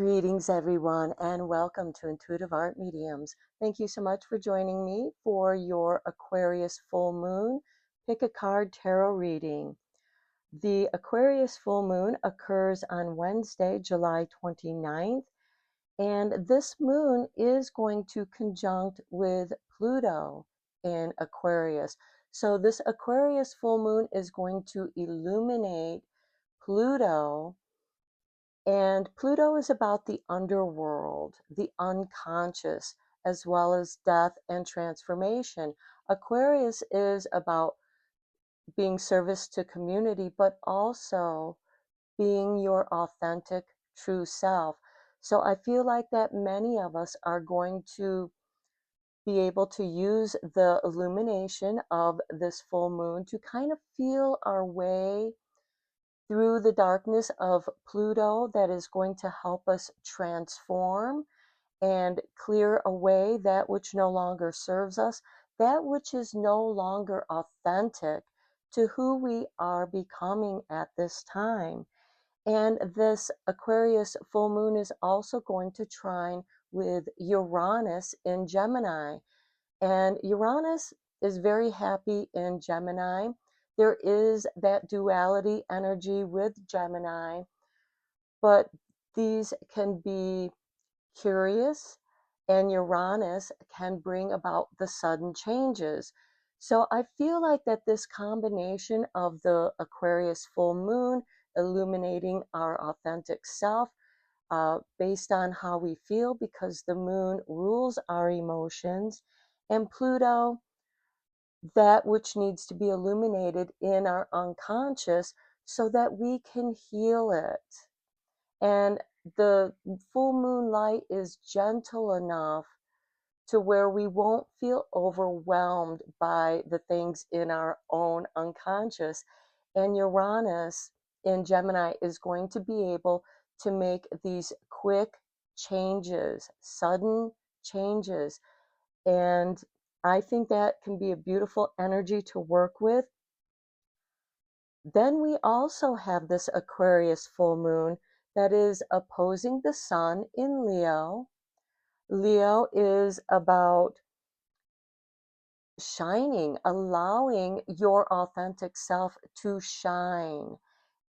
Greetings, everyone, and welcome to Intuitive Art Mediums. Thank you so much for joining me for your Aquarius full moon pick a card tarot reading. The Aquarius full moon occurs on Wednesday, July 29th, and this moon is going to conjunct with Pluto in Aquarius. So this Aquarius full moon is going to illuminate Pluto, and Pluto is about the underworld, the unconscious, as well as death and transformation. Aquarius is about being service to community, but also being your authentic, true self. So I feel like that many of us are going to be able to use the illumination of this full moon to kind of feel our way through the darkness of Pluto that is going to help us transform and clear away that which no longer serves us, that which is no longer authentic to who we are becoming at this time. And this Aquarius full moon is also going to trine with Uranus in Gemini. And Uranus is very happy in Gemini. There is that duality energy with Gemini, but these can be curious, and Uranus can bring about the sudden changes. So I feel like that this combination of the Aquarius full moon illuminating our authentic self, based on how we feel, because the moon rules our emotions, and Pluto, that which needs to be illuminated in our unconscious so that we can heal it. And the full moon light is gentle enough to where we won't feel overwhelmed by the things in our own unconscious. And Uranus in Gemini is going to be able to make these quick changes, sudden changes. And I think that can be a beautiful energy to work with. Then we also have this Aquarius full moon that is opposing the sun in Leo. Leo is about shining, allowing your authentic self to shine.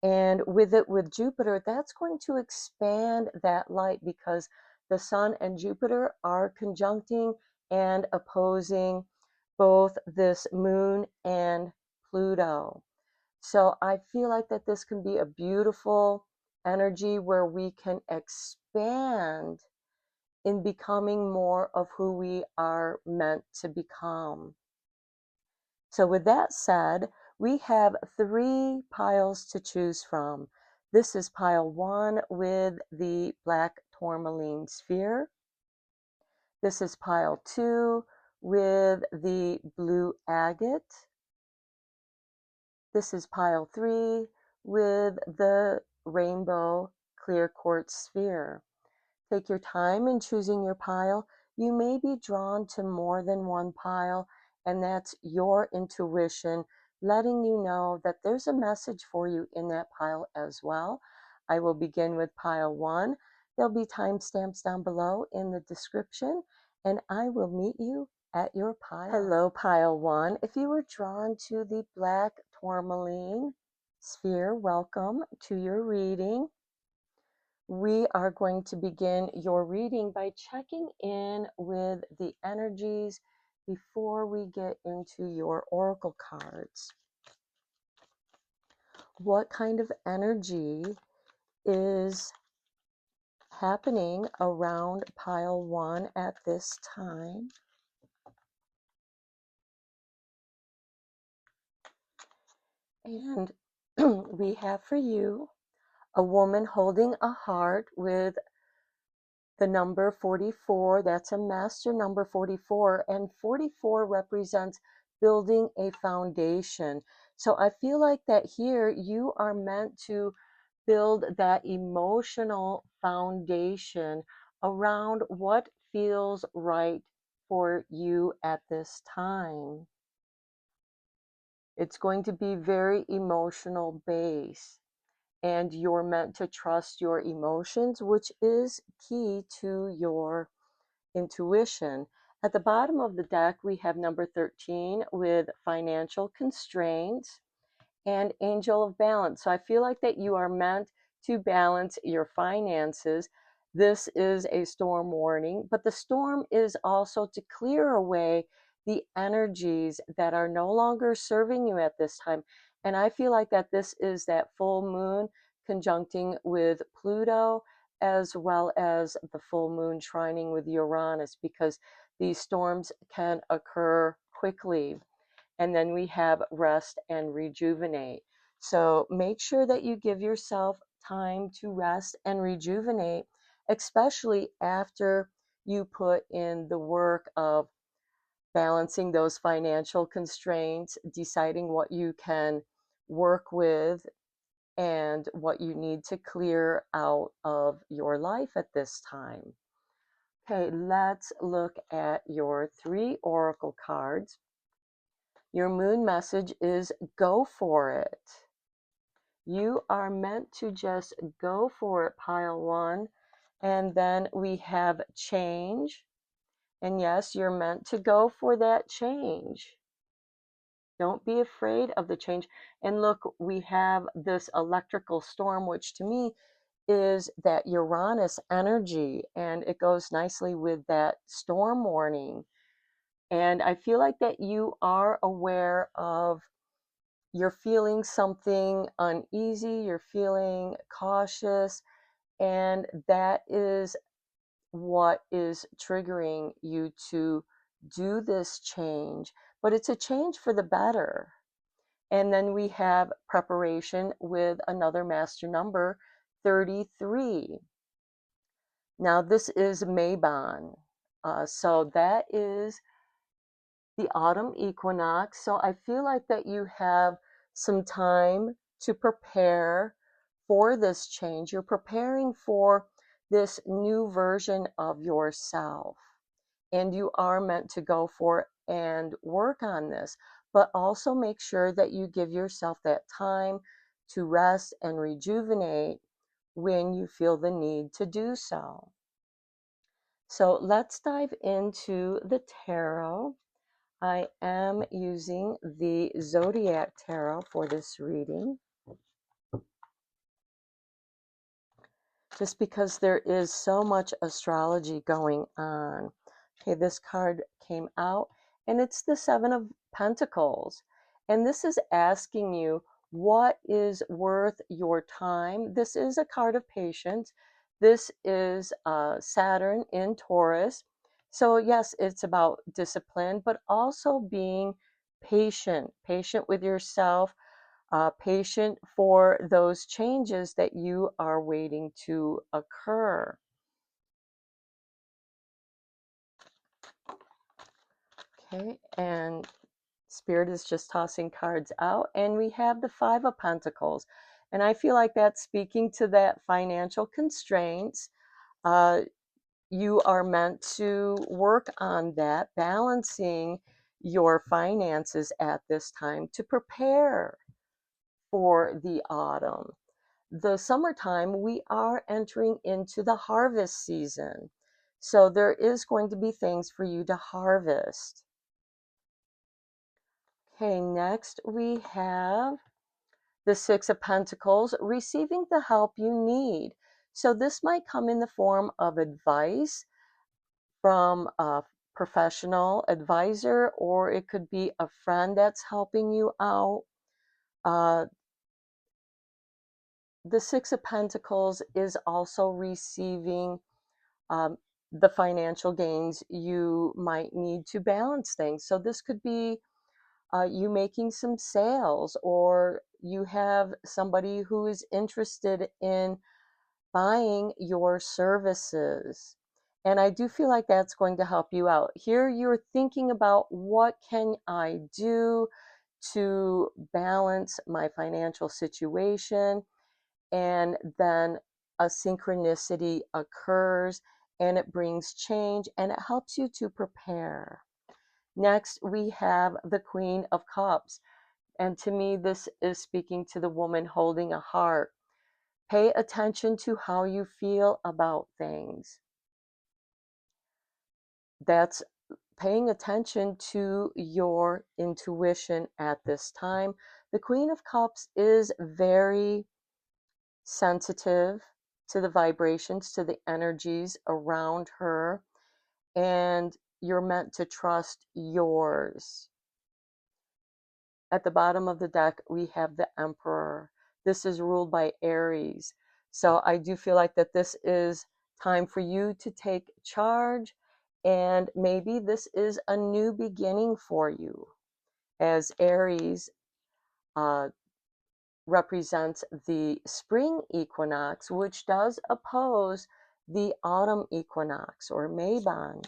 And with it, with Jupiter, that's going to expand that light because the sun and Jupiter are conjuncting and opposing both this moon and Pluto. So I feel like that this can be a beautiful energy where we can expand in becoming more of who we are meant to become. So with that said, we have 3 piles to choose from. This is pile 1 with the black tourmaline sphere. This is pile 2 with the blue agate. This is pile 3 with the rainbow clear quartz sphere. Take your time in choosing your pile. You may be drawn to more than one pile, and that's your intuition letting you know that there's a message for you in that pile as well. I will begin with pile 1. There'll be timestamps down below in the description, and I will meet you at your pile. Hello, pile 1. If you were drawn to the black tourmaline sphere, welcome to your reading. We are going to begin your reading by checking in with the energies before we get into your oracle cards. What kind of energy is happening around pile 1 at this time? And we have for you a woman holding a heart with the number 44. That's a master number 44, and 44 represents building a foundation. So I feel like that here you are meant to build that emotional foundation around what feels right for you at this time. It's going to be very emotional based. and you're meant to trust your emotions, which is key to your intuition. At the bottom of the deck, we have number 13 with financial constraints and angel of balance. So I feel like that you are meant to balance your finances. This is a storm warning, but the storm is also to clear away the energies that are no longer serving you at this time. And I feel like that this is that full moon conjuncting with Pluto, as well as the full moon trining with Uranus, because these storms can occur quickly. And then we have rest and rejuvenate. So make sure that you give yourself time to rest and rejuvenate, especially after you put in the work of balancing those financial constraints, deciding what you can work with and what you need to clear out of your life at this time. Okay, let's look at your 3 oracle cards. Your moon message is go for it. You are meant to just go for it, pile 1. And then we have change. And yes, you're meant to go for that change. Don't be afraid of the change. And look, we have this electrical storm, which to me is that Uranus energy, and it goes nicely with that storm warning. And I feel like that you are aware of, you're feeling something uneasy, you're feeling cautious, and that is what is triggering you to do this change. But it's a change for the better. And then we have preparation with another master number, 33. Now, this is Mabon. So that is the autumn equinox. So I feel like that you have some time to prepare for this change. You're preparing for this new version of yourself. And you are meant to go for it and work on this. But also make sure that you give yourself that time to rest and rejuvenate when you feel the need to do so. So let's dive into the tarot. I am using the Zodiac Tarot for this reading, just because there is so much astrology going on. Okay, this card came out, and it's the Seven of Pentacles. And this is asking you, what is worth your time? This is a card of patience. This is Saturn in Taurus. So yes, it's about discipline, but also being patient with yourself, patient for those changes that you are waiting to occur. Okay, and Spirit is just tossing cards out, and we have the Five of Pentacles. And I feel like that's speaking to that financial constraints. Uh, you are meant to work on that, balancing your finances at this time to prepare for the autumn. The summertime, we are entering into the harvest season. So there is going to be things for you to harvest. Okay, next we have the Six of Pentacles, receiving the help you need. So this might come in the form of advice from a professional advisor, or it could be a friend that's helping you out. Uh, the Six of Pentacles is also receiving um, the financial gains you might need to balance things. So this could be you making some sales, or you have somebody who is interested in buying your services. And I do feel like that's going to help you out. Here you're thinking about, what can I do to balance my financial situation? And then a synchronicity occurs, and it brings change, and it helps you to prepare. Next, we have the Queen of Cups. And to me, this is speaking to the woman holding a heart. Pay attention to how you feel about things. That's paying attention to your intuition at this time. The Queen of Cups is very sensitive to the vibrations, to the energies around her, and you're meant to trust yours. At the bottom of the deck, we have the Emperor. This is ruled by Aries. So I do feel like that this is time for you to take charge, and maybe this is a new beginning for you, as Aries uh, represents the spring equinox, which does oppose the autumn equinox or Mabon.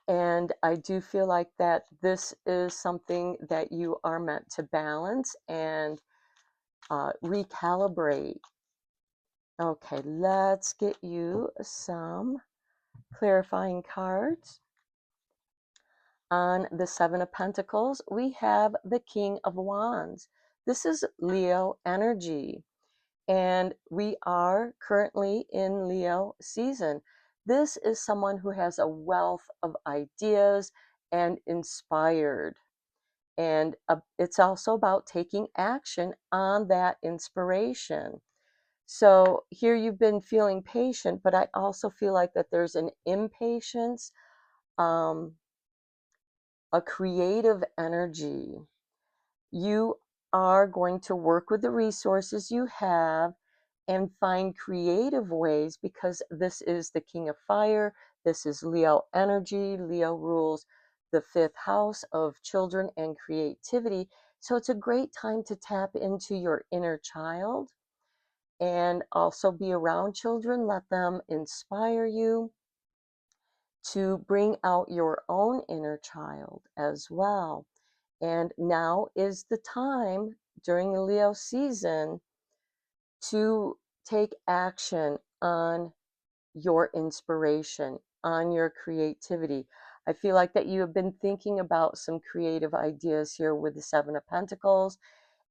And I do feel like that this is something that you are meant to balance and recalibrate. Okay, let's get you some clarifying cards. On the Seven of Pentacles, we have the King of Wands. This is Leo energy, and we are currently in Leo season. This is someone who has a wealth of ideas and inspired. And it's also about taking action on that inspiration. So here you've been feeling patient, but I also feel like that there's an impatience, um, a creative energy. You are going to work with the resources you have and find creative ways, because this is the King of Fire. This is Leo energy. Leo rules the fifth house of children and creativity. So it's a great time to tap into your inner child and also be around children. Let them inspire you to bring out your own inner child as well. And now is the time during the Leo season to take action on your inspiration, on your creativity. I feel like that you have been thinking about some creative ideas here with the Seven of Pentacles,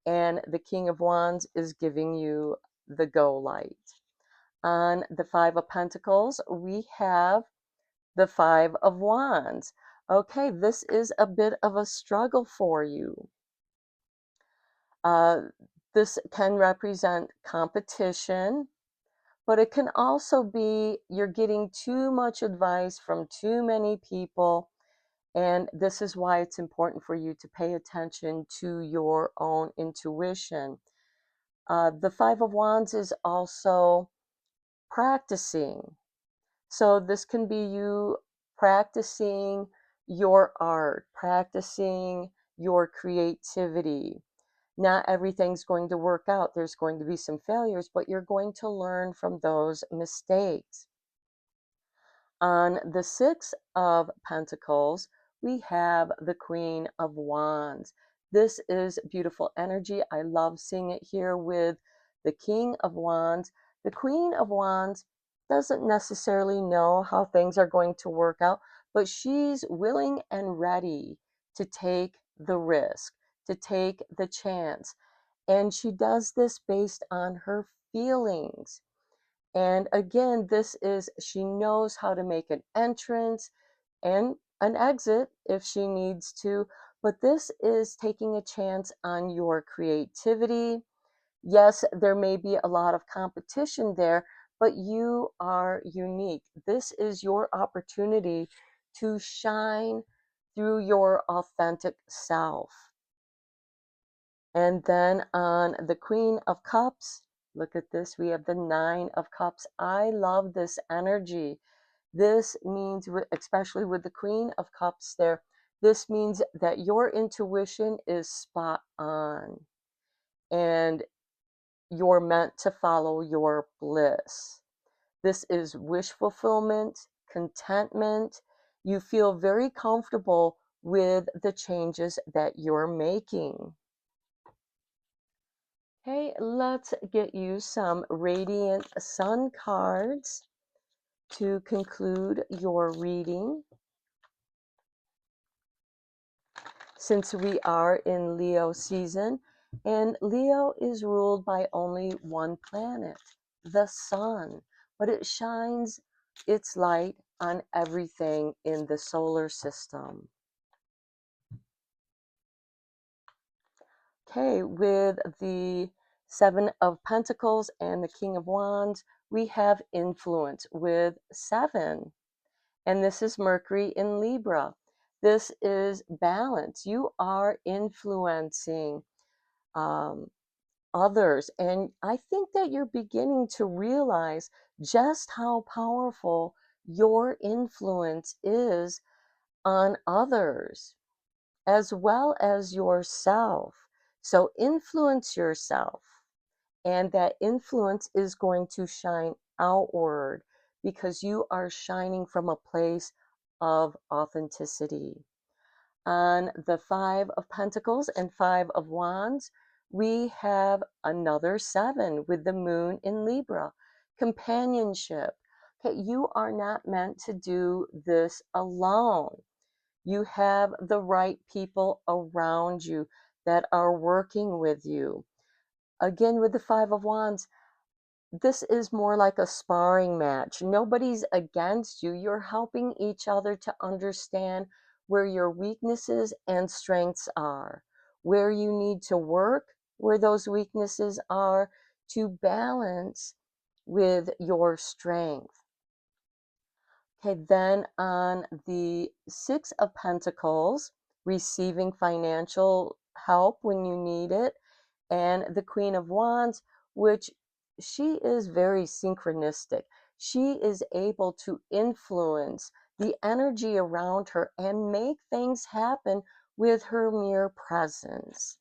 and the King of Wands is giving you the go light. On the Five of Pentacles, we have the Five of Wands. Okay, this is a bit of a struggle for you. Uh, this can represent competition, but it can also be you're getting too much advice from too many people. And this is why it's important for you to pay attention to your own intuition. The Five of Wands is also practicing. So this can be you practicing your art, practicing your creativity. Not everything's going to work out. There's going to be some failures, but you're going to learn from those mistakes. On the Six of Pentacles, we have the Queen of Wands. This is beautiful energy. I love seeing it here with the King of Wands. The Queen of Wands doesn't necessarily know how things are going to work out, but she's willing and ready to take the risk, to take the chance. And she does this based on her feelings. And again, this is, she knows how to make an entrance and an exit if she needs to, but this is taking a chance on your creativity. Yes, there may be a lot of competition there, but you are unique. This is your opportunity to shine through your authentic self. And then on the Queen of Cups, look at this, we have the Nine of Cups. I love this energy. This means, especially with the Queen of Cups there, this means that your intuition is spot on and you're meant to follow your bliss. This is wish fulfillment, contentment. You feel very comfortable with the changes that you're making. Okay, let's get you some Radiant Sun cards to conclude your reading. Since we are in Leo season, And Leo is ruled by only one planet, the sun, but it shines its light on everything in the solar system. Okay, with the Seven of Pentacles and the King of Wands, we have influence with 7. And this is Mercury in Libra. This is balance. You are influencing others. And I think that you're beginning to realize just how powerful your influence is on others as well as yourself. So influence yourself, and that influence is going to shine outward because you are shining from a place of authenticity. On the Five of Pentacles and Five of Wands, we have another 7 with the moon in Libra. Companionship. Okay, you are not meant to do this alone. You have the right people around you that are working with you. Again, with the Five of Wands, this is more like a sparring match. Nobody's against you. You're helping each other to understand where your weaknesses and strengths are, where you need to work, where those weaknesses are, to balance with your strength. Okay, then on the Six of Pentacles, receiving financial help when you need it, and the Queen of Wands, which she is very synchronistic. She is able to influence the energy around her and make things happen with her mere presence.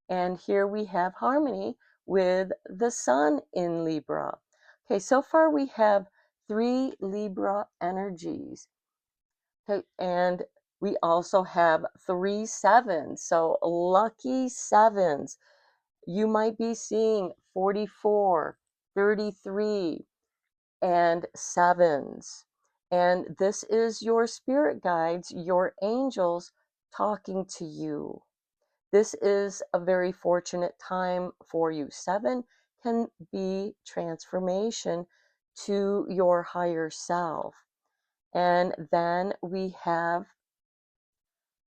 And here we have harmony with the Sun in Libra. Okay, so far we have 3 Libra energies. Okay, and we also have 3 sevens, so lucky sevens. You might be seeing 44, 33, and sevens. And this is your spirit guides, your angels talking to you. This is a very fortunate time for you. 7 can be transformation to your higher self. And then we have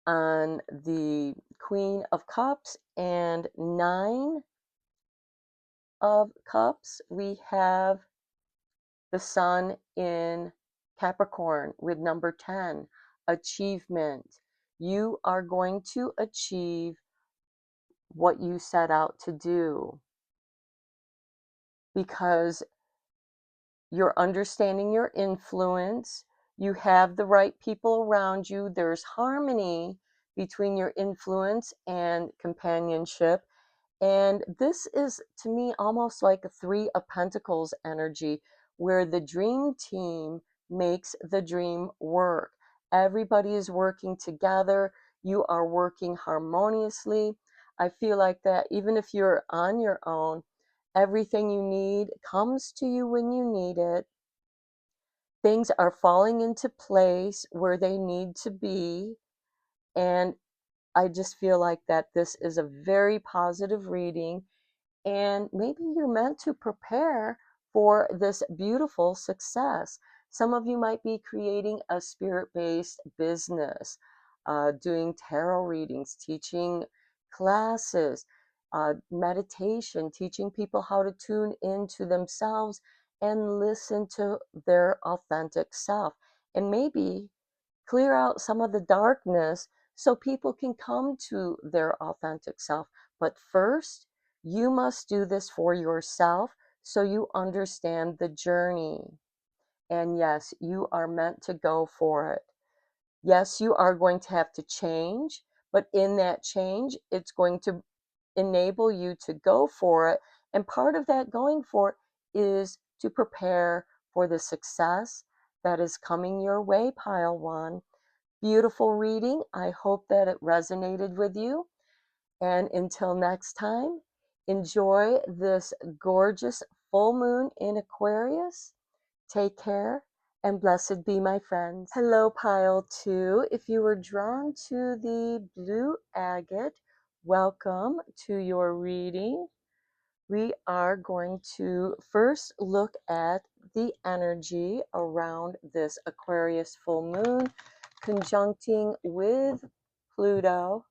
on the Queen of Cups and 9 of Cups, we have the Sun in Capricorn with number 10, achievement. You are going to achieve what you set out to do because you're understanding your influence. You have the right people around you. There's harmony between your influence and companionship. And this is, to me, almost like a 3 of Pentacles energy, where the dream team makes the dream work. Everybody is working together. You are working harmoniously. I feel like that even if you're on your own, everything you need comes to you when you need it. Things are falling into place where they need to be. And I just feel like that this is a very positive reading. And maybe you're meant to prepare for this beautiful success. Some of you might be creating a spirit-based business, doing tarot readings, teaching classes, meditation, teaching people how to tune into themselves and listen to their authentic self. And maybe clear out some of the darkness so people can come to their authentic self. But first, you must do this for yourself so you understand the journey. And yes, you are meant to go for it. Yes, you are going to have to change, but in that change, it's going to enable you to go for it. And part of that going for it is to prepare for the success that is coming your way, pile one. Beautiful reading. I hope that it resonated with you. And until next time, enjoy this gorgeous full moon in Aquarius. Take care and blessed be, my friends. Hello, pile two. If you were drawn to the blue agate Welcome to your reading. We are going to first look at the energy around this Aquarius full moon, conjuncting with Pluto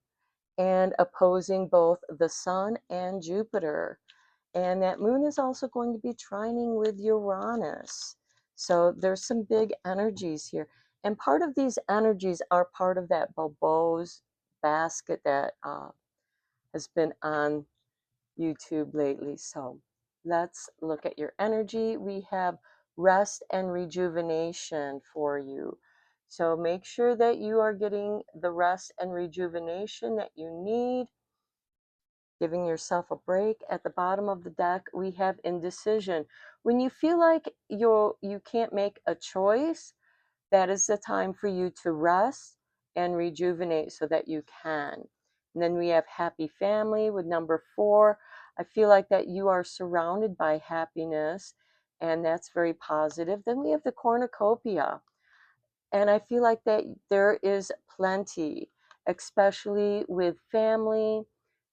and opposing both the Sun and Jupiter. And that moon is also going to be trining with Uranus. So there's some big energies here. And part of these energies are part of that Bobo's basket that has been on YouTube lately. So let's look at your energy. We have rest and rejuvenation for you. So make sure that you are getting the rest and rejuvenation that you need, giving yourself a break. At the bottom of the deck, we have indecision. When you feel like you can't make a choice, that is the time for you to rest and rejuvenate so that you can. And then we have happy family with number 4. I feel like that you are surrounded by happiness, and that's very positive. Then we have the cornucopia, and I feel like that there is plenty, especially with family,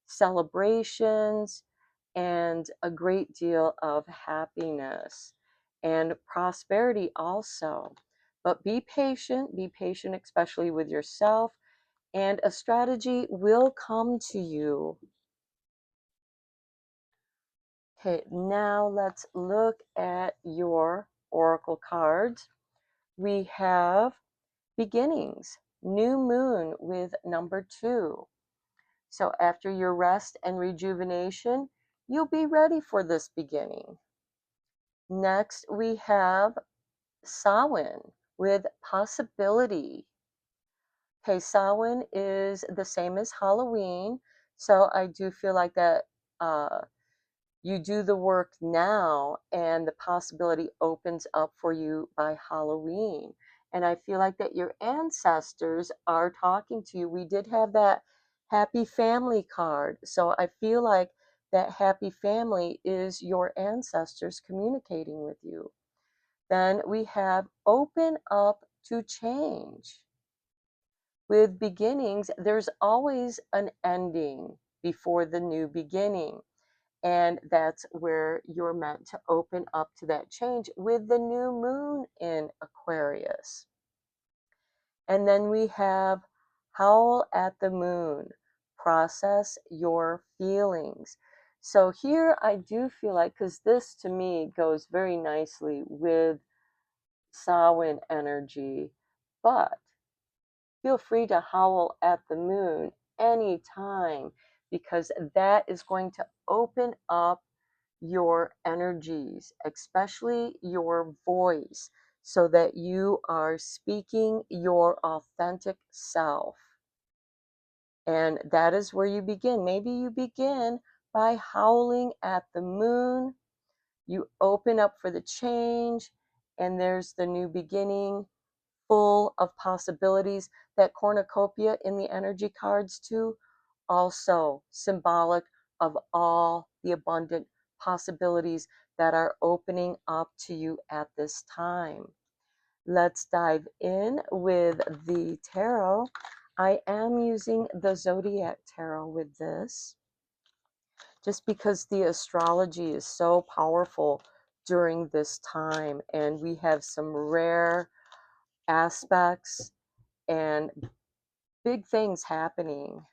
celebrations, and a great deal of happiness and prosperity also. But be patient, especially with yourself, and a strategy will come to you. Okay, now let's look at your oracle cards. We have beginnings, new moon with number 2. So after your rest and rejuvenation, you'll be ready for this beginning. Next, we have Samhain with possibility. Okay, Samhain is the same as Halloween. So I do feel like that you do the work now and the possibility opens up for you by Halloween. And I feel like that your ancestors are talking to you. We did have that happy family card. So I feel like that happy family is your ancestors communicating with you. Then we have open up to change. With beginnings, there's always an ending before the new beginning. And that's where you're meant to open up to that change with the new moon in Aquarius. And then we have howl at the moon, process your feelings. So here I do feel like, because this to me goes very nicely with Samhain energy, but feel free to howl at the moon anytime, because that is going to open up your energies, especially your voice, so that you are speaking your authentic self. And that is where you begin. Maybe you begin by howling at the moon. You open up for the change, and there's the new beginning, full of possibilities. That cornucopia in the energy cards, too, also symbolic of all the abundant possibilities that are opening up to you at this time. Let's dive in with the tarot. I am using the Zodiac Tarot with this, just because the astrology is so powerful during this time, and we have some rare aspects and big things happening.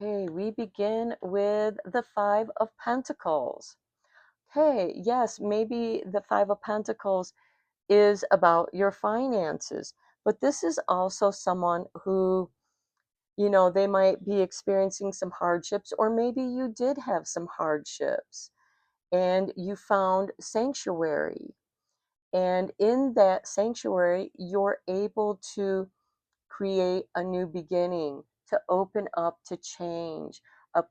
Okay, we begin with the Five of Pentacles. Okay, yes, maybe the Five of Pentacles is about your finances, but this is also someone who, they might be experiencing some hardships, or maybe you did have some hardships and you found sanctuary. And in that sanctuary, you're able to create a new beginning, to open up to change, a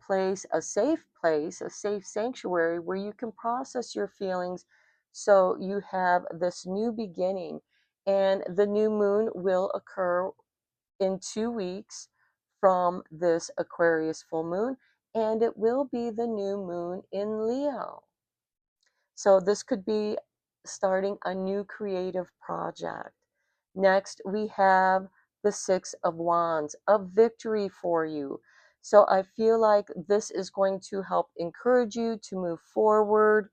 safe place, a safe sanctuary where you can process your feelings. So you have this new beginning, and the new moon will occur in 2 weeks from this Aquarius full moon, and it will be the new moon in Leo. So this could be starting a new creative project. Next, we have the Six of Wands, a victory for you. So I feel like this is going to help encourage you to move forward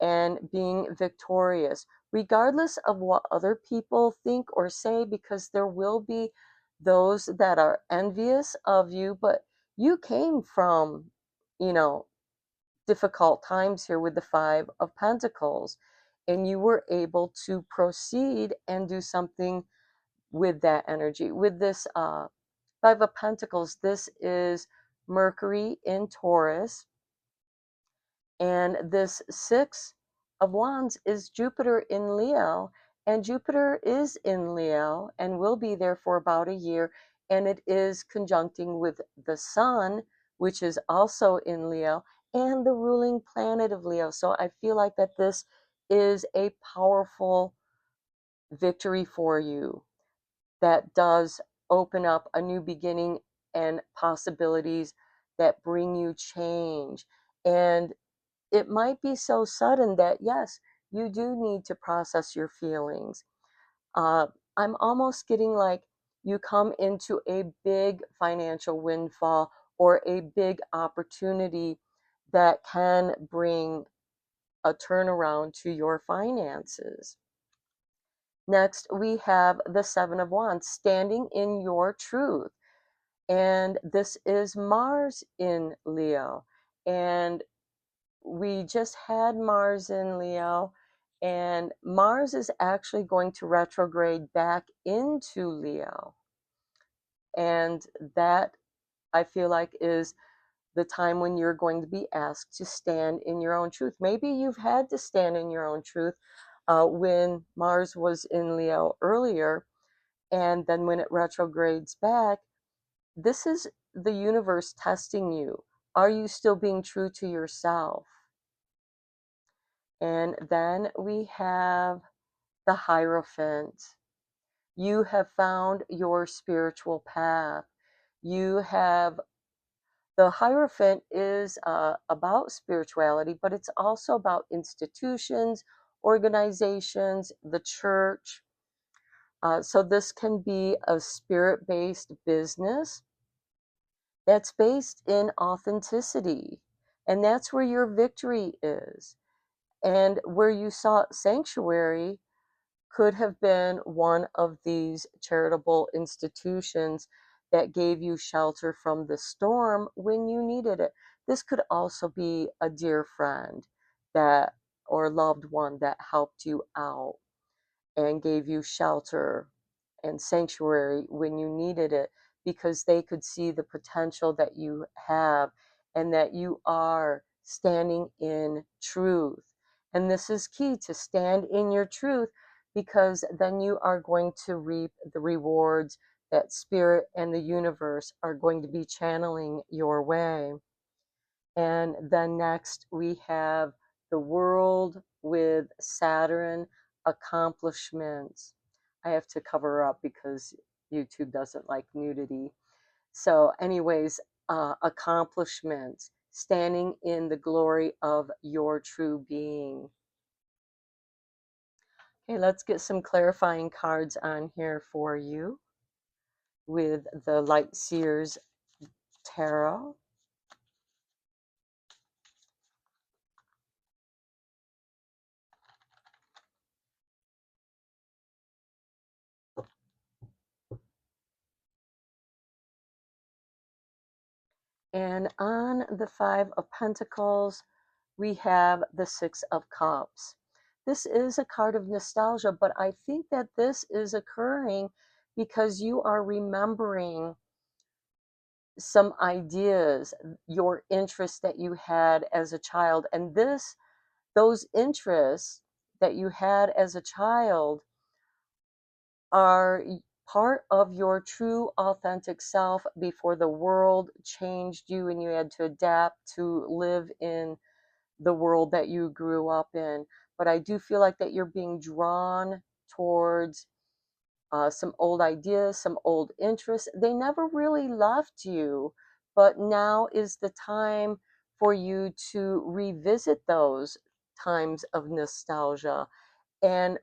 and being victorious, regardless of what other people think or say, because there will be those that are envious of you, but you came from, you know, difficult times here with the Five of Pentacles, and you were able to proceed and do something with that energy. With this Five of Pentacles, this is Mercury in Taurus, and this Six of Wands is Jupiter in Leo, and Jupiter is in Leo and will be there for about a year, and it is conjuncting with the Sun, which is also in Leo, and the ruling planet of Leo. So I feel like that this is a powerful victory for you that does open up a new beginning and possibilities that bring you change. And it might be so sudden that, yes, you do need to process your feelings. Uh, I'm almost getting like you come into a big financial windfall or a big opportunity that can bring a turnaround to your finances. Next, we have the Seven of Wands, standing in your truth. And this is Mars in Leo. And we just had Mars in Leo, and Mars is actually going to retrograde back into Leo. And that, I feel like, is the time when you're going to be asked to stand in your own truth. Maybe you've had to stand in your own truth when Mars was in Leo earlier, and then when it retrogrades back, this is the universe testing you. Are you still being true to yourself? And then we have the Hierophant. You have found your spiritual path. You have, the Hierophant is about spirituality, but it's also about institutions, organizations, the church. So this can be a spirit-based business that's based in authenticity. And that's where your victory is. And where you sought sanctuary could have been one of these charitable institutions that gave you shelter from the storm when you needed it. This could also be a dear friend that or loved one that helped you out and gave you shelter and sanctuary when you needed it, because they could see the potential that you have and that you are standing in truth. And this is key, to stand in your truth, because then you are going to reap the rewards that spirit and the universe are going to be channeling your way. And then next we have the World with Saturn, accomplishments. I have to cover up because YouTube doesn't like nudity. So, anyways, accomplishments, standing in the glory of your true being. Okay, let's get some clarifying cards on here for you with the Light Seers Tarot. And on the Five of Pentacles, we have the Six of Cups. This is a card of nostalgia, but I think that this is occurring because you are remembering some ideas, your interests that you had as a child. And those interests that you had as a child are part of your true authentic self before the world changed you and you had to adapt to live in the world that you grew up in. But I do feel like that you're being drawn towards some old ideas, some old interests. They never really left you, but now is the time for you to revisit those times of nostalgia. And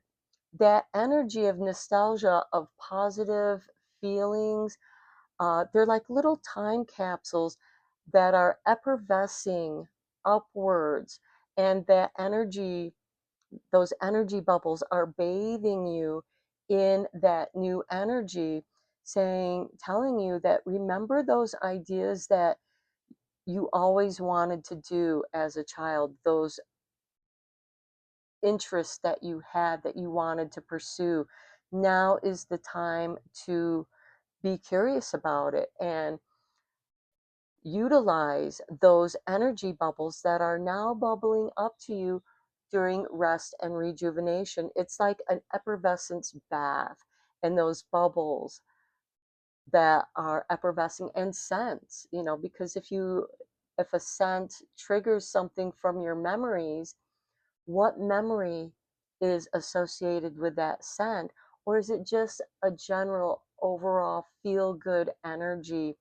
that energy of nostalgia, of positive feelings. They're like little time capsules that are effervescing upwards, and that energy, those energy bubbles are bathing you in that new energy, saying, telling you that remember those ideas that you always wanted to do as a child, those interests that you had that you wanted to pursue. Now is the time to be curious about it and utilize those energy bubbles that are now bubbling up to you during rest and rejuvenation. It's like an effervescence bath, and those bubbles that are effervescing, and scents, because if a scent triggers something from your memories, what memory is associated with that scent? Or is it just a general overall feel good energy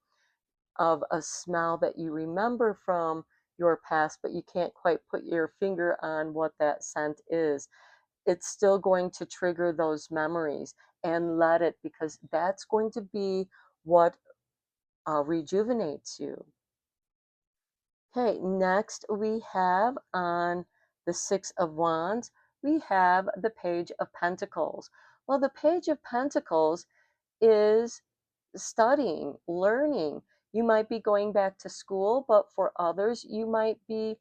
of a smell that you remember from your past, but you can't quite put your finger on what that scent is? It's still going to trigger those memories, and let it, because that's going to be what rejuvenates you. Okay, next we have on the Six of Wands, we have the Page of Pentacles. Well, the Page of Pentacles is studying, learning. You might be going back to school, but for others, you might be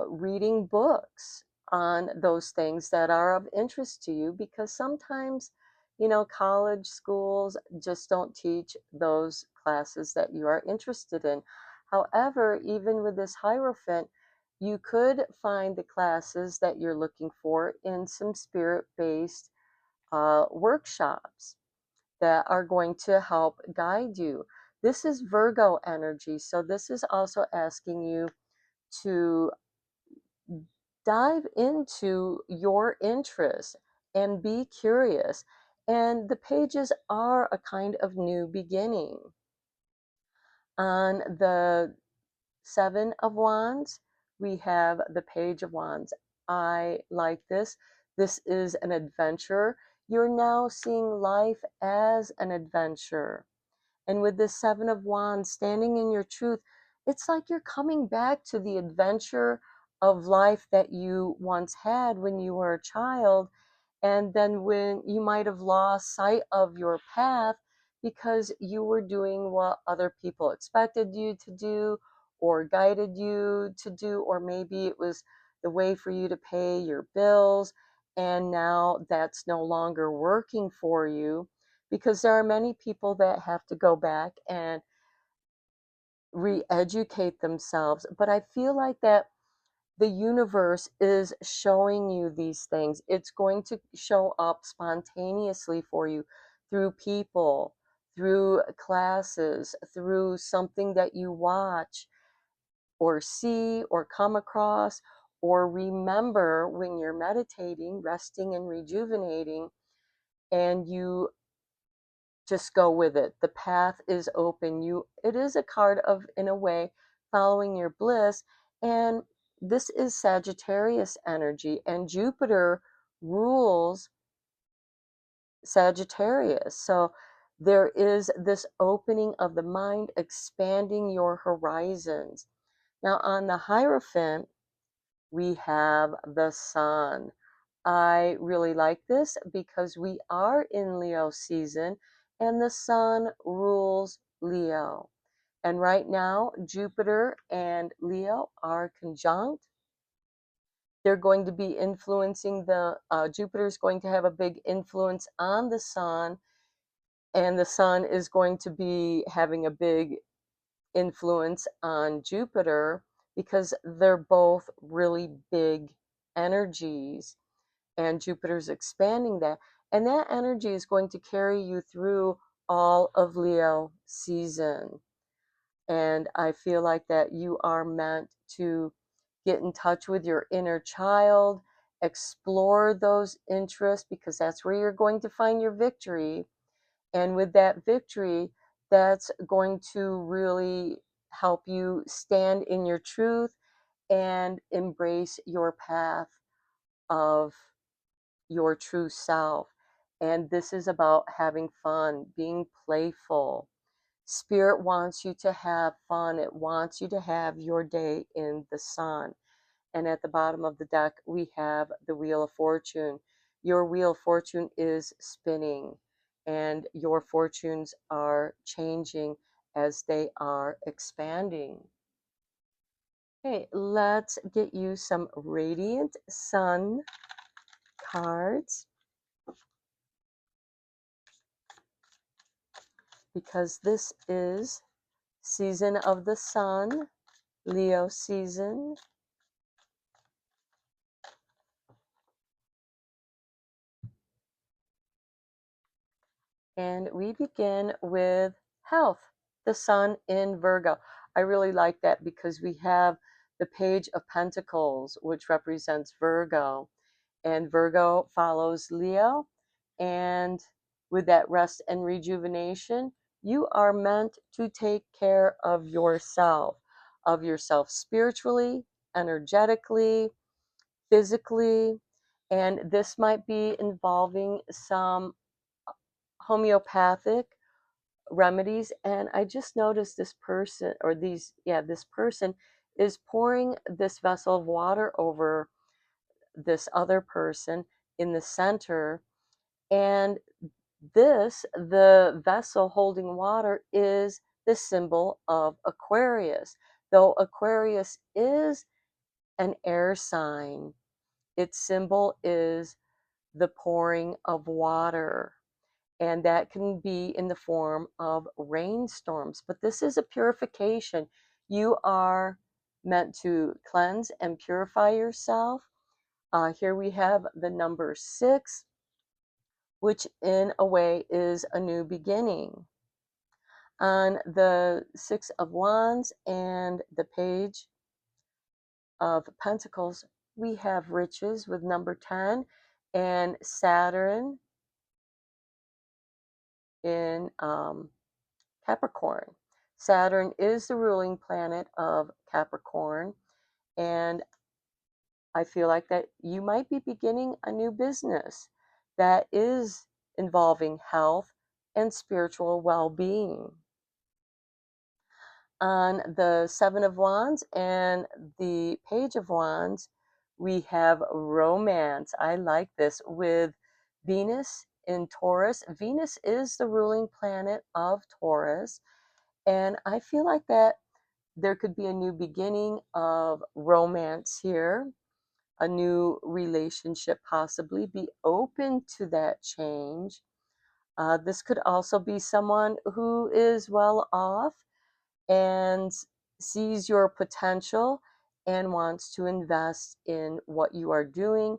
reading books on those things that are of interest to you, because sometimes, college schools just don't teach those classes that you are interested in. However, even with this Hierophant, you could find the classes that you're looking for in some spirit based workshops that are going to help guide you. This is Virgo energy, so this is also asking you to dive into your interests and be curious. And the pages are a kind of new beginning. On the Seven of Wands, we have the Page of Wands. I like this. This is an adventure. You're now seeing life as an adventure. And with this Seven of Wands, standing in your truth, it's like you're coming back to the adventure of life that you once had when you were a child. And then when you might have lost sight of your path because you were doing what other people expected you to do or guided you to do, or maybe it was the way for you to pay your bills. And now that's no longer working for you, because there are many people that have to go back and re-educate themselves. But I feel like that the universe is showing you these things. It's going to show up spontaneously for you through people, through classes, through something that you watch or see or come across or remember when you're meditating, resting, and rejuvenating, and you just go with it. The path is open. It is a card of, in a way, following your bliss. And this is Sagittarius energy, and Jupiter rules Sagittarius. So there is this opening of the mind, expanding your horizons. Now on the Hierophant, we have the Sun. I really like this because we are in Leo season, and the Sun rules Leo. And right now, Jupiter and Leo are conjunct. They're going to be influencing Jupiter is going to have a big influence on the Sun, and the Sun is going to be having a big influence on Jupiter, because they're both really big energies, and Jupiter's expanding that. And that energy is going to carry you through all of Leo season. And I feel like that you are meant to get in touch with your inner child, explore those interests, because that's where you're going to find your victory. And with that victory, that's going to really help you stand in your truth and embrace your path of your true self. And this is about having fun, being playful. Spirit wants you to have fun. It wants you to have your day in the sun. And at the bottom of the deck, we have the Wheel of Fortune. Your Wheel of Fortune is spinning, and your fortunes are changing as they are expanding. Okay, let's get you some Radiant Sun cards, because this is season of the sun, Leo season. And we begin with health, the sun in Virgo. I really like that because we have the Page of Pentacles, which represents Virgo. And Virgo follows Leo. And with that rest and rejuvenation, you are meant to take care of yourself spiritually, energetically, physically. And this might be involving some homeopathic remedies. And I just noticed this person, or this person is pouring this vessel of water over this other person in the center. And the vessel holding water, is the symbol of Aquarius. Though Aquarius is an air sign, its symbol is the pouring of water. And that can be in the form of rainstorms. But this is a purification. You are meant to cleanse and purify yourself. Here we have the number 6, which in a way is a new beginning. On the 6 of Wands and the Page of Pentacles, we have riches with number 10 and Saturn in Capricorn. Saturn is the ruling planet of Capricorn, and I feel like that you might be beginning a new business that is involving health and spiritual well-being. On the 7 of Wands and the Page of Wands, we have romance. I like this, with Venus in Taurus. Venus is the ruling planet of Taurus. And I feel like that there could be a new beginning of romance here, a new relationship possibly. Be open to that change. This could also be someone who is well off and sees your potential and wants to invest in what you are doing.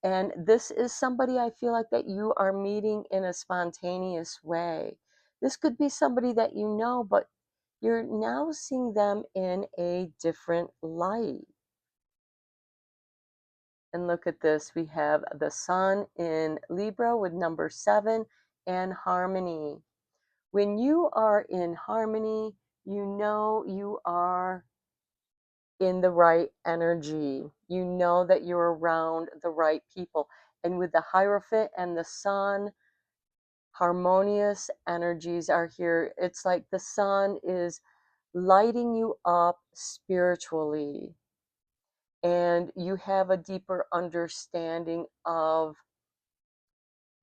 And this is somebody, I feel like, that you are meeting in a spontaneous way. This could be somebody that you know, but you're now seeing them in a different light. And look at this. We have the sun in Libra with number 7 and harmony. When you are in harmony, you know you are in the right energy. You know that you're around the right people. And with the Hierophant and the sun, harmonious energies are here. It's like the sun is lighting you up spiritually, and you have a deeper understanding of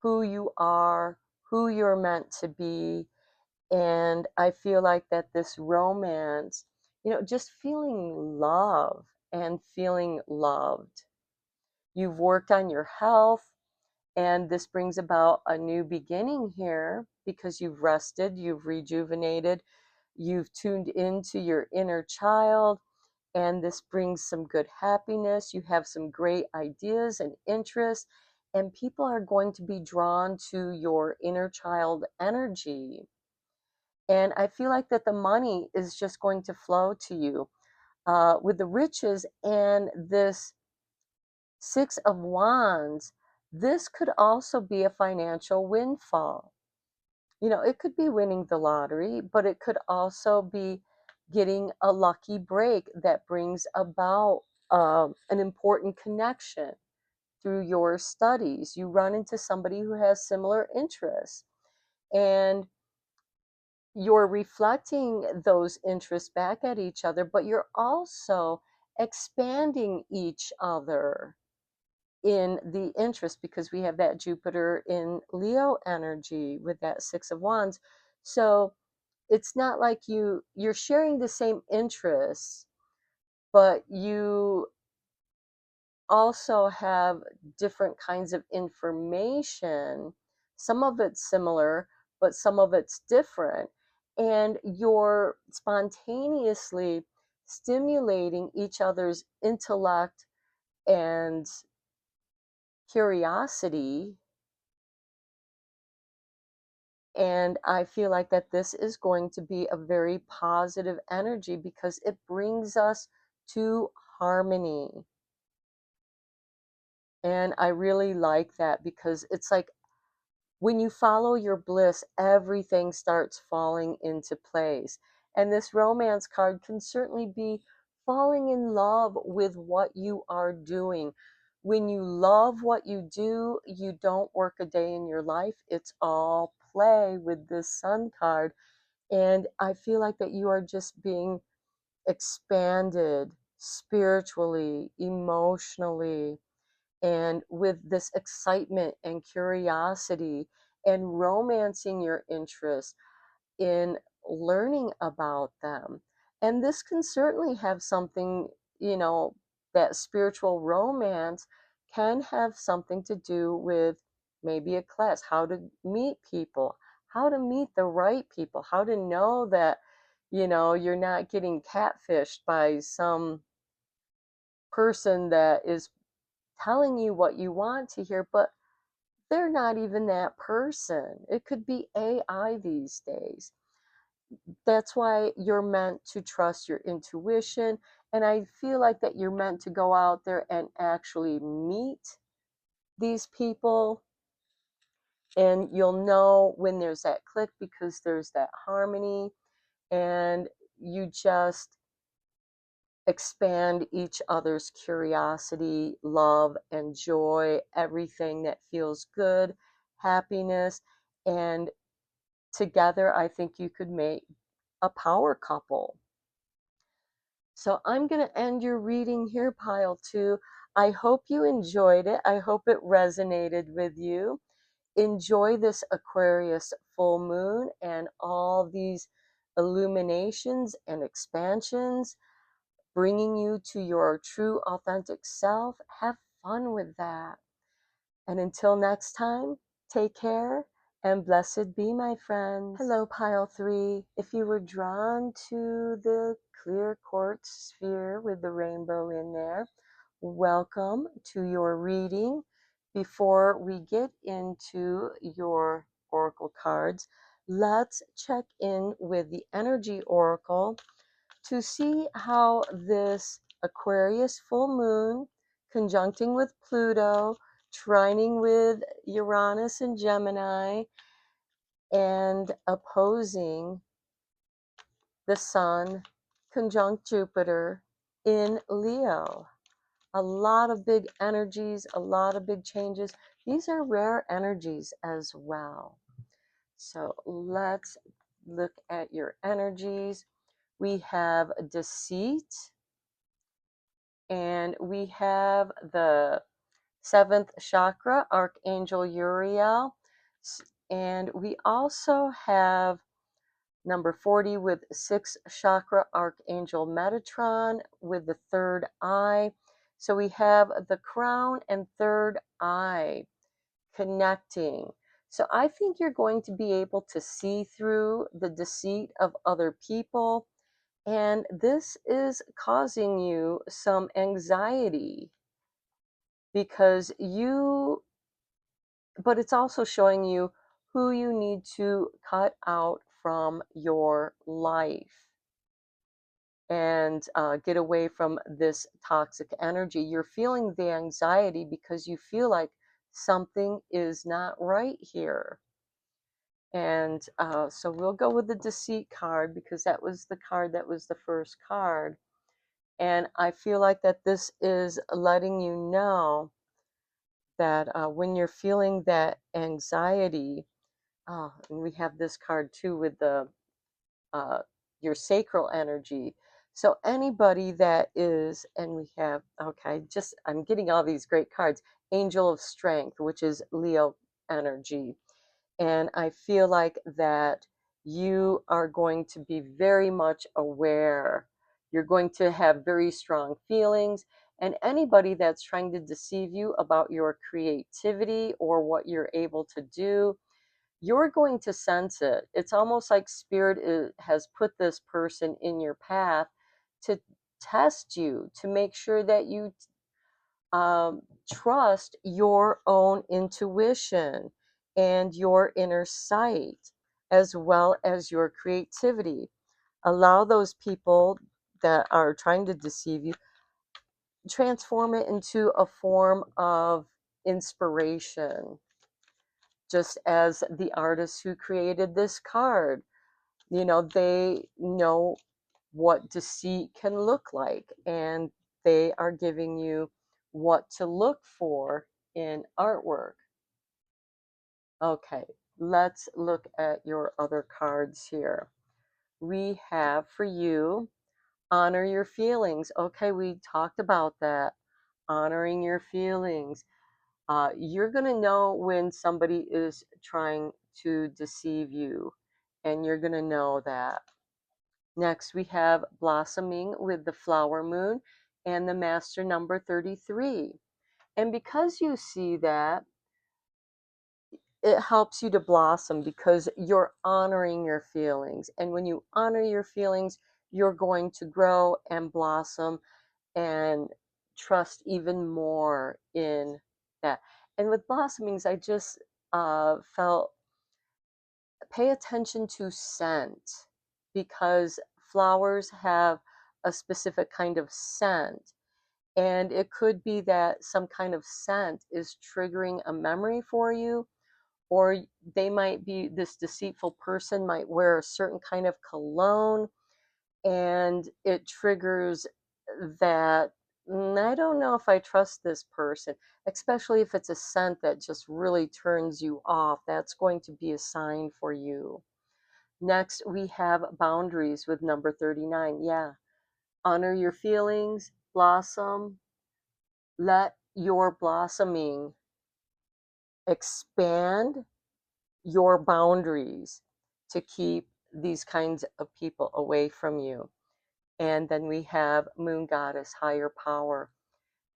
who you are, who you're meant to be. And I feel like that this romance, just feeling love and feeling loved. You've worked on your health, and this brings about a new beginning here because you've rested, you've rejuvenated, you've tuned into your inner child, and this brings some good happiness. You have some great ideas and interests, and people are going to be drawn to your inner child energy. And I feel like that the money is just going to flow to you. With the riches and this 6 of Wands, this could also be a financial windfall. It could be winning the lottery, but it could also be getting a lucky break that brings about an important connection. through your studies. You run into somebody who has similar interests, and you're reflecting those interests back at each other, but you're also expanding each other in the interest, because we have that Jupiter in Leo energy with that Six of Wands. So it's not like you're sharing the same interests, but you also have different kinds of information. Some of it's similar, but some of it's different. And you're spontaneously stimulating each other's intellect and curiosity. And I feel like that this is going to be a very positive energy because it brings us to harmony. And I really like that, because it's like when you follow your bliss, everything starts falling into place. And this romance card can certainly be falling in love with what you are doing. When you love what you do, you don't work a day in your life. It's all play with this Sun card. And I feel like that you are just being expanded spiritually, emotionally, and with this excitement and curiosity and romancing your interest in learning about them. And this can certainly have something, that spiritual romance can have something to do with maybe a class, how to meet people, how to meet the right people, how to know that, you're not getting catfished by some person that is telling you what you want to hear, but they're not even that person. It could be AI these days. That's why you're meant to trust your intuition. And I feel like that you're meant to go out there and actually meet these people. And you'll know when there's that click, because there's that harmony. And you just expand each other's curiosity, love, and joy, everything that feels good, happiness. And together, I think you could make a power couple. So I'm going to end your reading here, pile two. I hope you enjoyed it. I hope it resonated with you. Enjoy this Aquarius full moon and all these illuminations and expansions, bringing you to your true, authentic self. Have fun with that. And until next time, take care and blessed be, my friends. Hello, pile three. If you were drawn to the clear quartz sphere with the rainbow in there, welcome to your reading. Before we get into your oracle cards, let's check in with the energy oracle to see how this Aquarius full moon, conjuncting with Pluto, trining with Uranus and Gemini, and opposing the Sun, conjunct Jupiter in Leo. A lot of big energies, a lot of big changes. These are rare energies as well. So let's look at your energies. We have deceit, and we have the seventh chakra, Archangel Uriel. And we also have number 40 with sixth chakra, Archangel Metatron with the third eye. So we have the crown and third eye connecting. So I think you're going to be able to see through the deceit of other people. And this is causing you some anxiety, because but it's also showing you who you need to cut out from your life and get away from this toxic energy. You're feeling the anxiety because you feel like something is not right here. And so we'll go with the deceit card, because that was the card that was the first card. And I feel like that this is letting you know that when you're feeling that anxiety, and we have this card too with the uh, your sacral energy. So anybody that is, and we have, okay, just I'm getting all these great cards. Angel of Strength, which is Leo energy. And I feel like that you are going to be very much aware. You're going to have very strong feelings. And anybody that's trying to deceive you about your creativity or what you're able to do, you're going to sense it. It's almost like has put this person in your path to test you, to make sure that you trust your own intuition and your inner sight, as well as your creativity. Allow those people that are trying to deceive you, transform it into a form of inspiration, just as the artist who created this card. They know what deceit can look like, and they are giving you what to look for in artwork. Okay, let's look at your other cards here. We have for you, honor your feelings. Okay, we talked about that. Honoring your feelings. You're going to know when somebody is trying to deceive you, and you're going to know that. Next, we have blossoming with the flower moon and the master number 33. And because you see that, it helps you to blossom because you're honoring your feelings. And when you honor your feelings, you're going to grow and blossom and trust even more in that. And with blossomings, I just felt, pay attention to scent, because flowers have a specific kind of scent. And it could be that some kind of scent is triggering a memory for you, or they might be, this deceitful person might wear a certain kind of cologne, and it triggers that, I don't know if I trust this person, especially if it's a scent that just really turns you off. That's going to be a sign for you. Next, we have boundaries with number 39. Yeah, honor your feelings, blossom, let your blossoming expand your boundaries to keep these kinds of people away from you. And then we have Moon Goddess, higher power.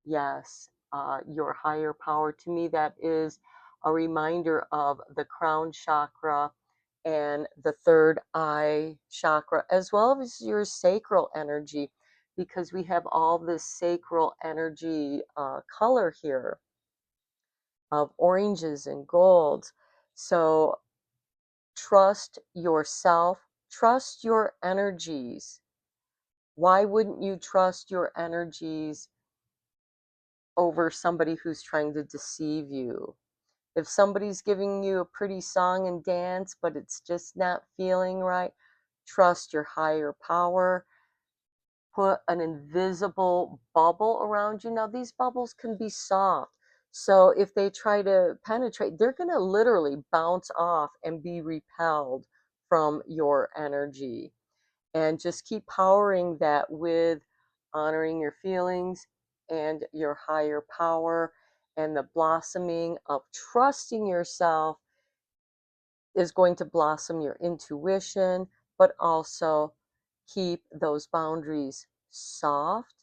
Yes, your higher power. To me, that is a reminder of the crown chakra and the third eye chakra, as well as your sacral energy, because we have all this sacral energy color here of oranges and golds. So trust yourself, trust your energies. Why wouldn't you trust your energies over somebody who's trying to deceive you? If somebody's giving you a pretty song and dance, but it's just not feeling right, trust your higher power. Put an invisible bubble around you. Now, these bubbles can be soft. So if they try to penetrate, they're going to literally bounce off and be repelled from your energy. And just keep powering that with honoring your feelings and your higher power, and the blossoming of trusting yourself is going to blossom your intuition, but also keep those boundaries soft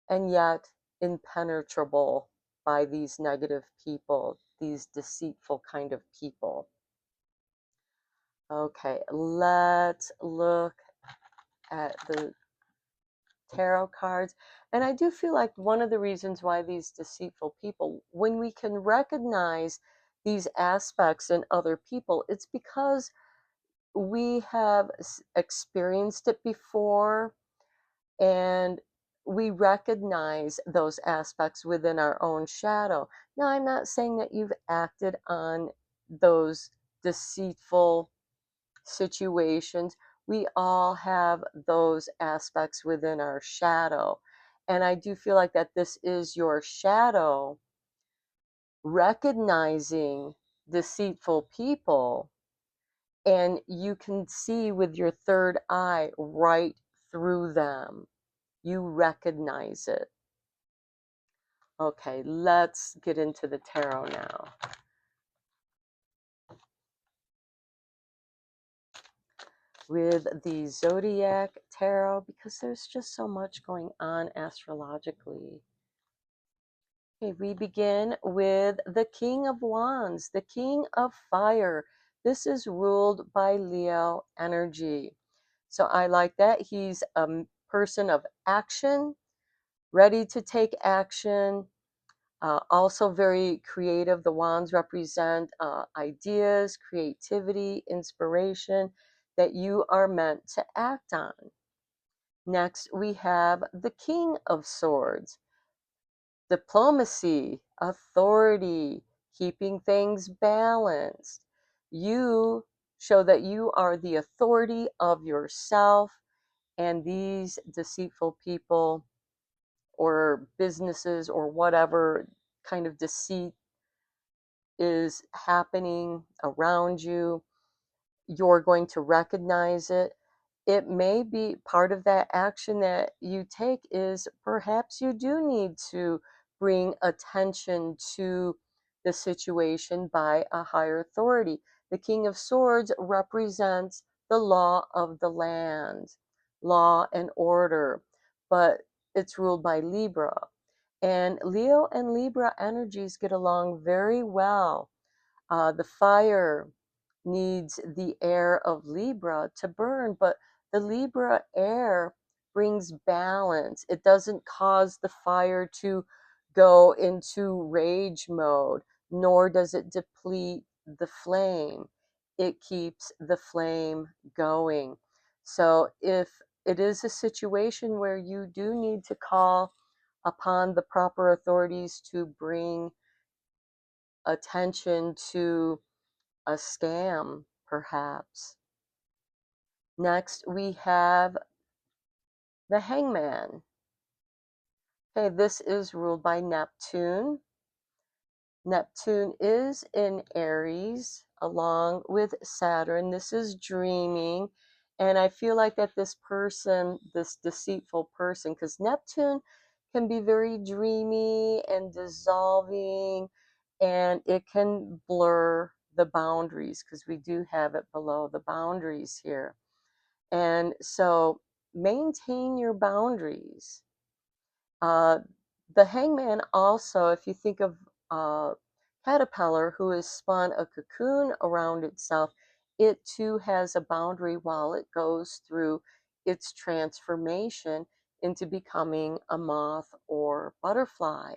and yet impenetrable by these negative people, these deceitful kind of people. Okay, let's look at the tarot cards. And I do feel like one of the reasons why these deceitful people, when we can recognize these aspects in other people, it's because we have experienced it before, and we recognize those aspects within our own shadow. Now, I'm not saying that you've acted on those deceitful situations. We all have those aspects within our shadow. And I do feel like that this is your shadow recognizing deceitful people, and you can see with your third eye right through them. You recognize it. Okay, let's get into the tarot now. With the Zodiac Tarot, because there's just so much going on astrologically. Okay, we begin with the King of Wands, the King of Fire. This is ruled by Leo energy. So I like that. He's a person of action, ready to take action, also very creative. The wands represent ideas, creativity, inspiration that you are meant to act on. Next, we have the King of Swords. Diplomacy, authority, keeping things balanced. You show that you are the authority of yourself, and these deceitful people or businesses or whatever kind of deceit is happening around you, you're going to recognize it. It may be part of that action that you take is perhaps you do need to bring attention to the situation by a higher authority. The King of Swords represents the law of the land, law and order, but it's ruled by Libra. And Leo and Libra energies get along very well. The fire needs the air of Libra to burn, but the Libra air brings balance. It doesn't cause the fire to go into rage mode, nor does it deplete the flame. It keeps the flame going. So if it is a situation where you do need to call upon the proper authorities to bring attention to a scam, perhaps. Next, we have the Hangman. Okay, this is ruled by Neptune. Neptune is in Aries along with Saturn. This is dreaming. And I feel like that this person, this deceitful person, because Neptune can be very dreamy and dissolving, and it can blur the boundaries because we do have it below the boundaries here. And so maintain your boundaries. Uh, the hangman also, if you think of a caterpillar who has spun a cocoon around itself, it too has a boundary while it goes through its transformation into becoming a moth or butterfly.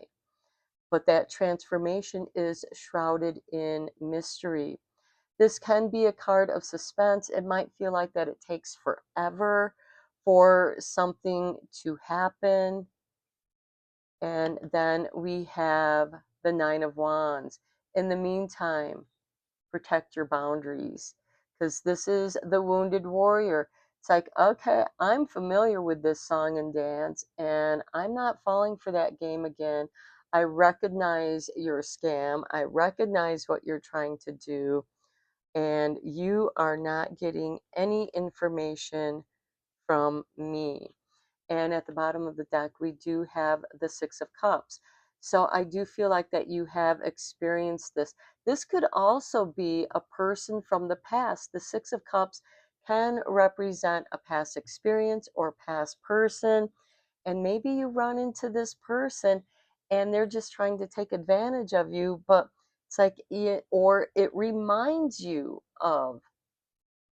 But that transformation is shrouded in mystery. This can be a card of suspense. It might feel like that it takes forever for something to happen. And then we have the Nine of Wands. In the meantime, protect your boundaries, because this is the wounded warrior. It's like, okay, I'm familiar with this song and dance, and I'm not falling for that game again. I recognize your scam. I recognize what you're trying to do, and you are not getting any information from me. And at the bottom of the deck, we do have the Six of Cups. So I do feel like that you have experienced this. This could also be a person from the past. The Six of Cups can represent a past experience or past person. And maybe you run into this person and they're just trying to take advantage of you, but it's like or it reminds you of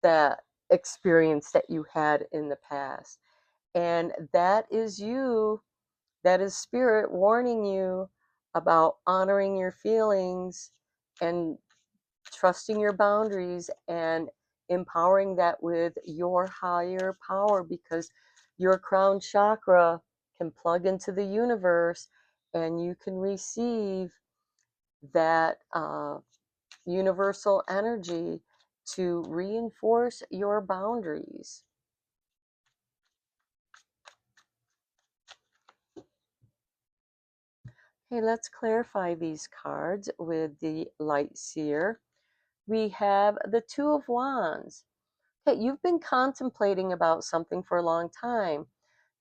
that experience that you had in the past. And that is you, that is spirit warning you about honoring your feelings and trusting your boundaries and empowering that with your higher power, because your crown chakra can plug into the universe and you can receive that universal energy to reinforce your boundaries. Okay, let's clarify these cards with the Light Seer. We have the Two of Wands. Okay, you've been contemplating about something for a long time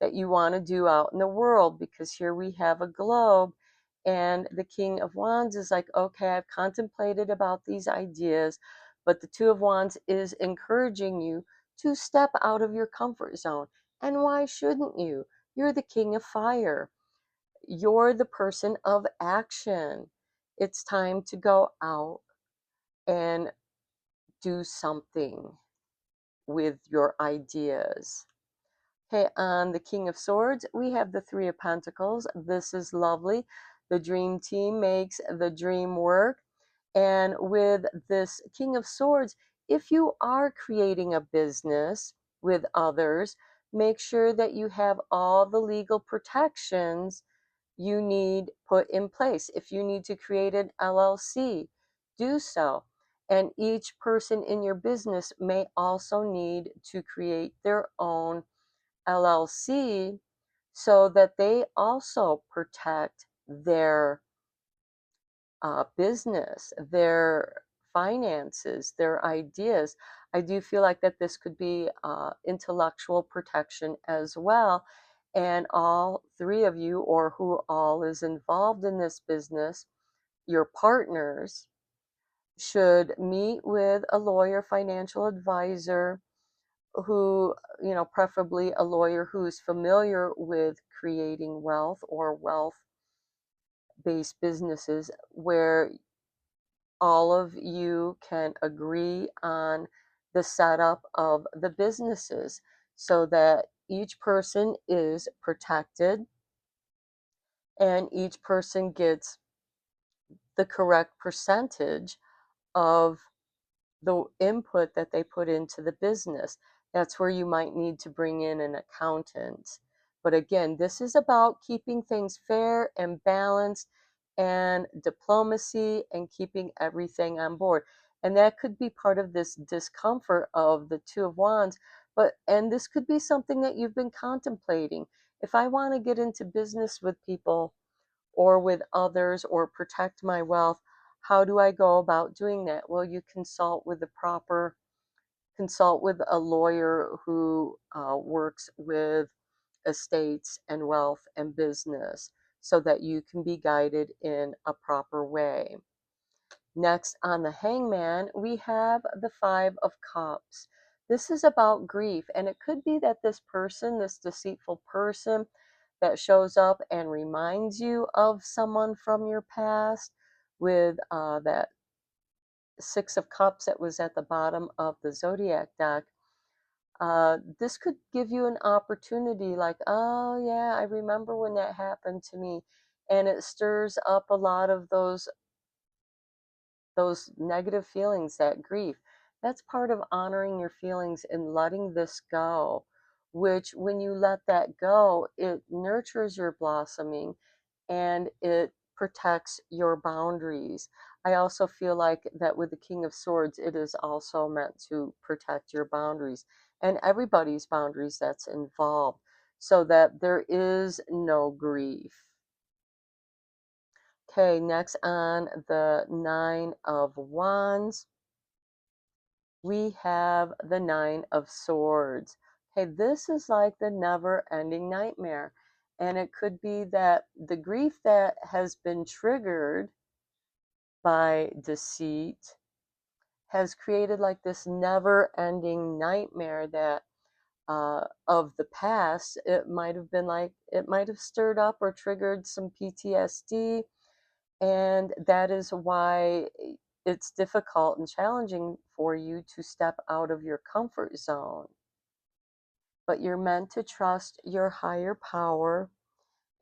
that you want to do out in the world, because here we have a globe and the King of Wands is like, okay, I've contemplated about these ideas, but the Two of Wands is encouraging you to step out of your comfort zone. And why shouldn't you? You're the King of Fire. You're the person of action. It's time to go out and do something with your ideas. Okay, on the King of Swords, we have the Three of Pentacles. This is lovely. The dream team makes the dream work. And with this King of Swords, if you are creating a business with others, make sure that you have all the legal protections you need put in place. If you need to create an LLC, do so. And each person in your business may also need to create their own LLC so that they also protect their business, their finances, their ideas. I do feel like that this could be intellectual protection as well. And all three of you, or who all is involved in this business, your partners, should meet with a lawyer, financial advisor, who, preferably a lawyer who's familiar with creating wealth or wealth based businesses, where all of you can agree on the setup of the businesses so that each person is protected and each person gets the correct percentage of the input that they put into the business. That's where you might need to bring in an accountant. But again, this is about keeping things fair and balanced and diplomacy and keeping everything on board. And that could be part of this discomfort of the Two of Wands. And this could be something that you've been contemplating. If I want to get into business with people or with others or protect my wealth, how do I go about doing that? Well, you consult with a lawyer who works with estates and wealth and business so that you can be guided in a proper way. Next, on the Hangman, we have the Five of Cups. This is about grief, and it could be that this person, this deceitful person that shows up and reminds you of someone from your past, with that Six of Cups that was at the bottom of the Zodiac deck. This could give you an opportunity like, oh yeah, I remember when that happened to me. And it stirs up a lot of those negative feelings, that grief. That's part of honoring your feelings and letting this go, which when you let that go, it nurtures your blossoming and it protects your boundaries. I also feel like that with the King of Swords, it is also meant to protect your boundaries and everybody's boundaries that's involved so that there is no grief. Okay, next on the Nine of Wands, we have the Nine of Swords. Okay, this is like the never-ending nightmare. And it could be that the grief that has been triggered by deceit has created like this never-ending nightmare that of the past. It might have been like, it might have stirred up or triggered some PTSD, and that is why it's difficult and challenging for you to step out of your comfort zone. But you're meant to trust your higher power.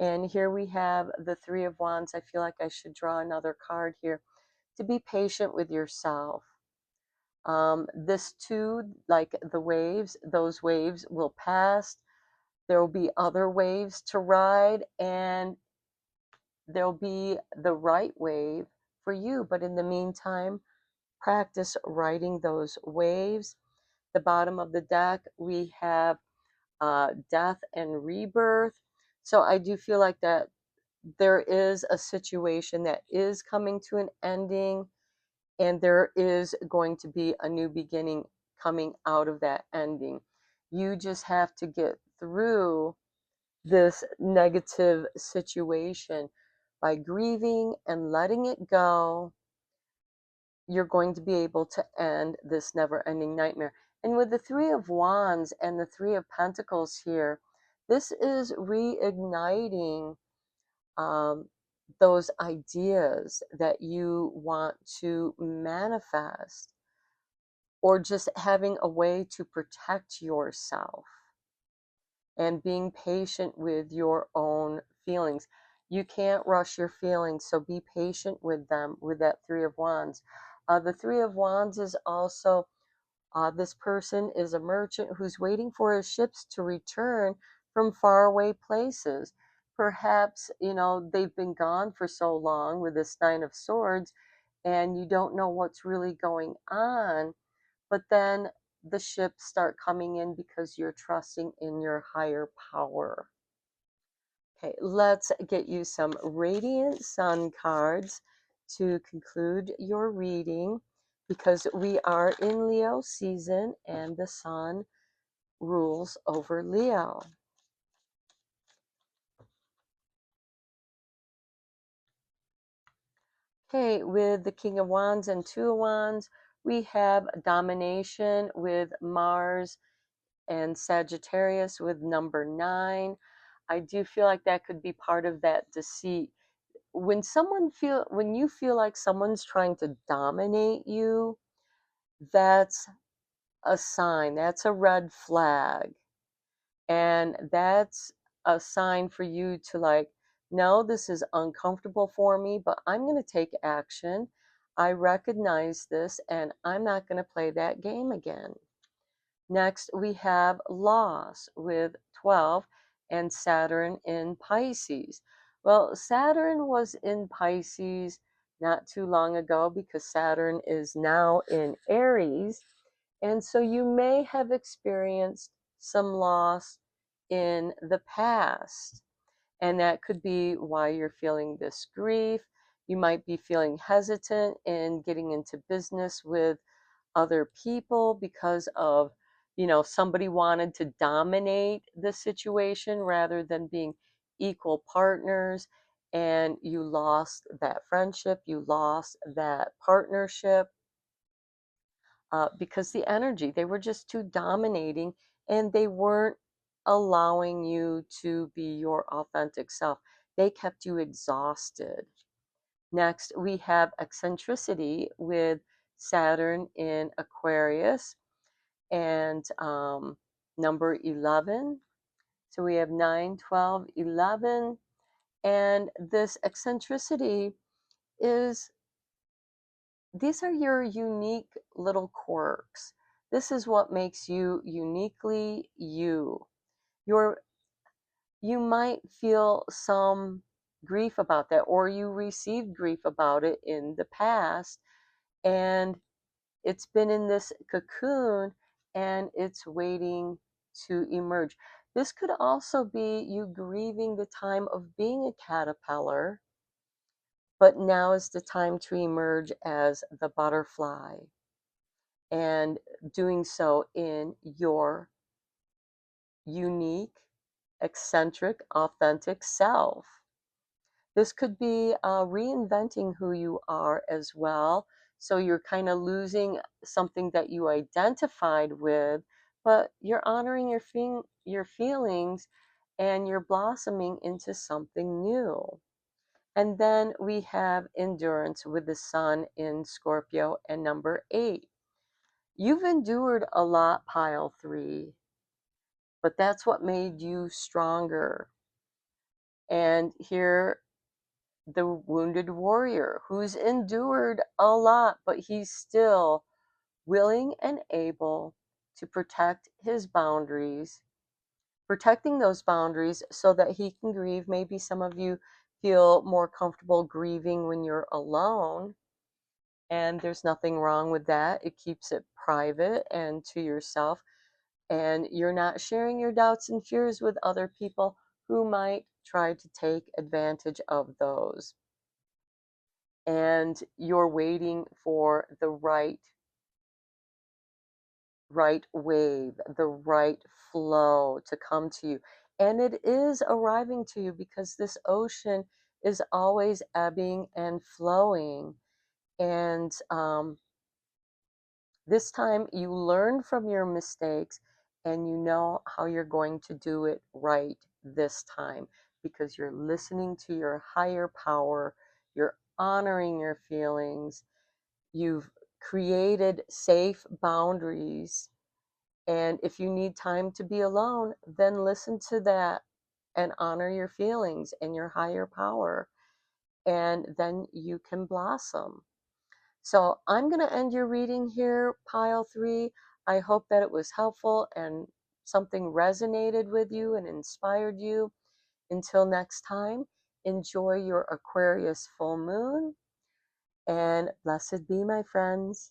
And here we have the Three of Wands. I feel like I should draw another card here. To be patient with yourself. This too, like the waves, those waves will pass. There will be other waves to ride, and there'll be the right wave for you. But in the meantime, practice riding those waves. The bottom of the deck, we have death and rebirth. So I do feel like that there is a situation that is coming to an ending, and there is going to be a new beginning coming out of that ending. You just have to get through this negative situation by grieving and letting it go. You're going to be able to end this never ending nightmare. And with the Three of Wands and the Three of Pentacles here, this is reigniting um, those ideas that you want to manifest, or just having a way to protect yourself and being patient with your own feelings. You can't rush your feelings, so be patient with them with that Three of Wands. The Three of Wands is also this person is a merchant who's waiting for his ships to return from faraway places. Perhaps, they've been gone for so long with this Nine of Swords, and you don't know what's really going on, but then the ships start coming in because you're trusting in your higher power. Okay, let's get you some Radiant Sun cards to conclude your reading, because we are in Leo season and the sun rules over Leo. Okay, with the King of Wands and Two of Wands, we have domination with Mars and Sagittarius with number 9. I do feel like that could be part of that deceit. When you feel like someone's trying to dominate you, that's a sign, that's a red flag. And that's a sign for you to, like, no, this is uncomfortable for me, but I'm going to take action. I recognize this and I'm not going to play that game again. Next, we have loss with 12 and Saturn in Pisces. Well, Saturn was in Pisces not too long ago because Saturn is now in Aries. And so you may have experienced some loss in the past. And that could be why you're feeling this grief. You might be feeling hesitant in getting into business with other people because of, somebody wanted to dominate the situation rather than being equal partners. And you lost that friendship, you lost that partnership because the energy, they were just too dominating and they weren't allowing you to be your authentic self. They kept you exhausted. Next, we have eccentricity with Saturn in Aquarius and number 11. So we have 9, 12, 11. And this eccentricity is, these are your unique little quirks. This is what makes you uniquely you. You might feel some grief about that, or you received grief about it in the past, and it's been in this cocoon and it's waiting to emerge. This could also be you grieving the time of being a caterpillar, but now is the time to emerge as the butterfly, and doing so in your unique, eccentric, authentic self. This could be reinventing who you are as well. So you're kind of losing something that you identified with, but you're honoring your feelings, and you're blossoming into something new. And then we have endurance with the sun in Scorpio and number 8. You've endured a lot, pile 3, but that's what made you stronger. And here, the wounded warrior who's endured a lot, but he's still willing and able to protect his boundaries, protecting those boundaries so that he can grieve. Maybe some of you feel more comfortable grieving when you're alone, and there's nothing wrong with that. It keeps it private and to yourself, and you're not sharing your doubts and fears with other people who might try to take advantage of those. And you're waiting for the right wave, the right flow to come to you. And it is arriving to you because this ocean is always ebbing and flowing. And this time you learn from your mistakes and you know how you're going to do it right this time because you're listening to your higher power, you're honoring your feelings, you've created safe boundaries. And if you need time to be alone, then listen to that and honor your feelings and your higher power. And then you can blossom. So I'm going to end your reading here, pile 3. I hope that it was helpful and something resonated with you and inspired you. Until next time, enjoy your Aquarius full moon and blessed be, my friends.